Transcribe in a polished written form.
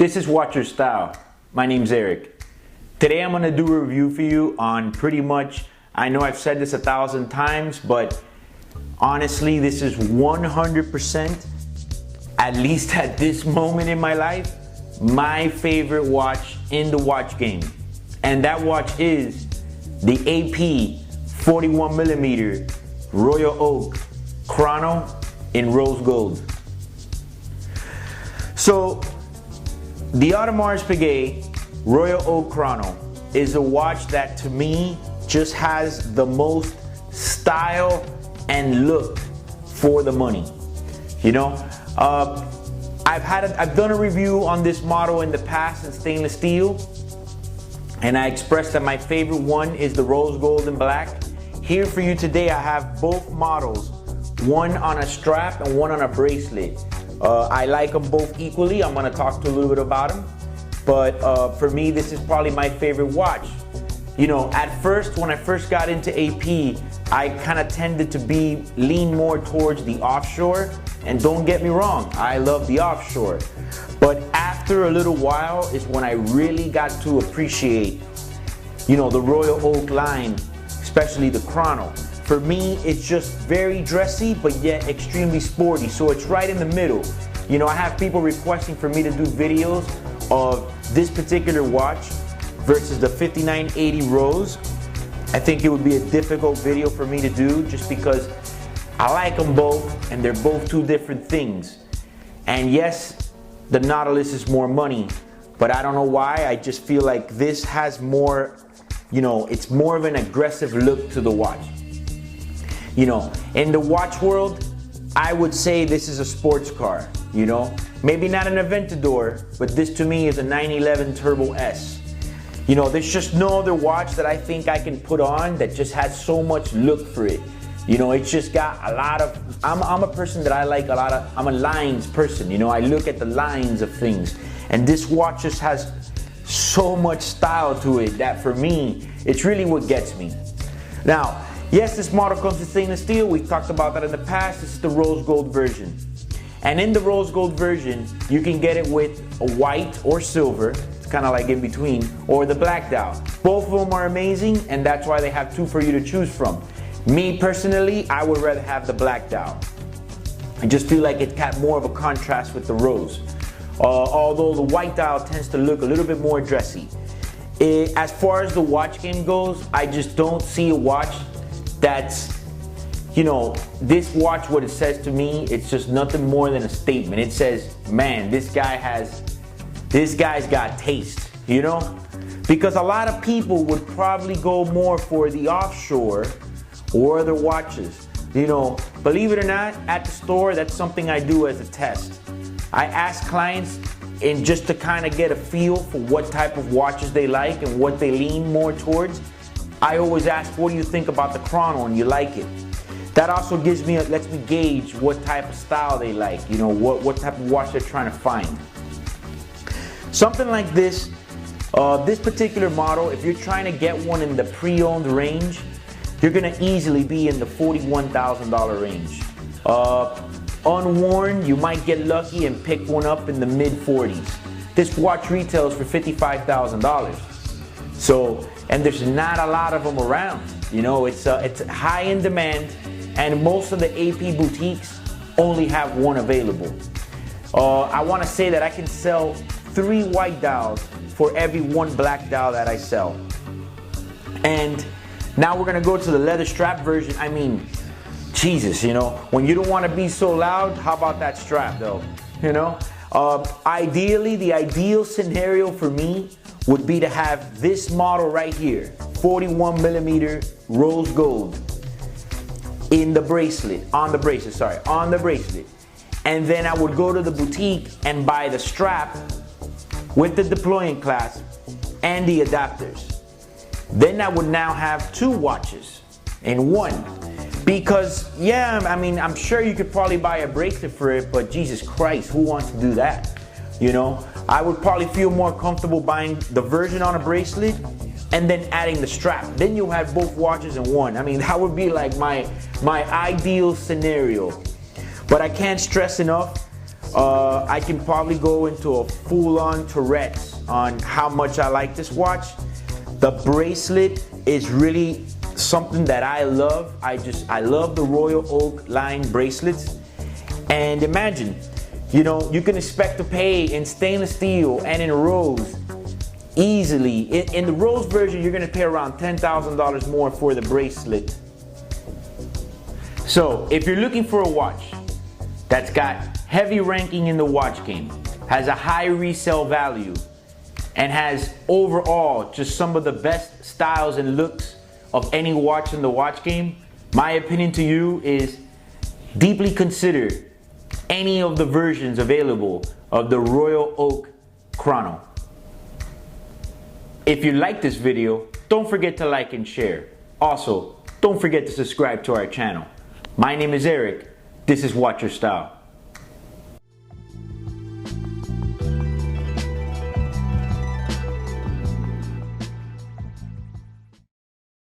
This is Watch Your Style. My name's Eric. Today I'm gonna do a review for you on pretty much, I know I've said this 1,000 times, but honestly, this is 100%, at least at this moment in my life, my favorite watch in the watch game. And that watch is the AP 41mm Royal Oak Chrono in rose gold. So, the Audemars Piguet Royal Oak Chrono is a watch that to me just has the most style and look for the money. You know, I've done a review on this model in the past in stainless steel, and I expressed that my favorite one is the rose gold and black. Here for you today, I have both models, one on a strap and one on a bracelet. I like them both equally. I'm gonna talk to a little bit about them. But for me, this is probably my favorite watch. You know, at first, when I first got into AP, I kind of tended to lean more towards the offshore. And don't get me wrong, I love the offshore. But after a little while is when I really got to appreciate, you know, the Royal Oak line, especially the Chrono. For me, it's just very dressy, but yet extremely sporty. So it's right in the middle. You know, I have people requesting for me to do videos of this particular watch versus the 5980 Rose. I think it would be a difficult video for me to do just because I like them both and they're both two different things. And yes, the Nautilus is more money, but I don't know why. I just feel like this has more, you know, it's more of an aggressive look to the watch. You know, in the watch world, I would say this is a sports car, you know? Maybe not an Aventador, but this to me is a 911 Turbo S. You know, there's just no other watch that I think I can put on that just has so much look for it. You know, it's just got a lot of, I'm a person that I like a lot of, I'm a lines person, you know, I look at the lines of things. And this watch just has so much style to it that for me, it's really what gets me. Now, yes, this model comes in stainless steel. We've talked about that in the past. This is the rose gold version. And in the rose gold version, you can get it with a white or silver. It's kind of like in between, or the black dial. Both of them are amazing, and that's why they have two for you to choose from. Me personally, I would rather have the black dial. I just feel like it got more of a contrast with the rose. Although the white dial tends to look a little bit more dressy. As far as the watch game goes, I just don't see a watch that's, you know, this watch, what it says to me, it's just nothing more than a statement. It says, man, this guy's got taste, you know? Because a lot of people would probably go more for the offshore or other watches. You know, believe it or not, at the store, that's something I do as a test. I ask clients and just to kind of get a feel for what type of watches they like and what they lean more towards. I always ask, what do you think about the Chrono, and you like it? That also lets me gauge what type of style they like, you know, what type of watch they're trying to find. Something like this, this particular model, if you're trying to get one in the pre-owned range, you're gonna easily be in the $41,000 range. Unworn, you might get lucky and pick one up in the mid-40s. This watch retails for $55,000. So, and there's not a lot of them around. You know, it's high in demand, and most of the AP boutiques only have one available. I want to say that I can sell 3 white dials for every 1 black dial that I sell. And now we're gonna go to the leather strap version. I mean, Jesus, you know, when you don't want to be so loud, how about that strap though? You know, ideally, the ideal scenario for me would be to have this model right here, 41mm rose gold in the bracelet, on the bracelet. And then I would go to the boutique and buy the strap with the deploying clasp and the adapters. Then I would now have 2 watches in one. Because, yeah, I mean, I'm sure you could probably buy a bracelet for it, but Jesus Christ, who wants to do that? You know, I would probably feel more comfortable buying the version on a bracelet and then adding the strap. Then you'll have both watches in one. I mean, that would be like my ideal scenario. But I can't stress enough, I can probably go into a full-on Tourette's on how much I like this watch. The bracelet is really something that I love. I love the Royal Oak line bracelets. And imagine, you know, you can expect to pay in stainless steel and in rose easily. In the rose version, you're gonna pay around $10,000 more for the bracelet. So if you're looking for a watch that's got heavy ranking in the watch game, has a high resale value, and has overall just some of the best styles and looks of any watch in the watch game, my opinion to you is deeply consider any of the versions available of the Royal Oak Chrono. If you like this video, don't forget to like and share. Also, don't forget to subscribe to our channel. My name is Eric. This is Watch Your Style.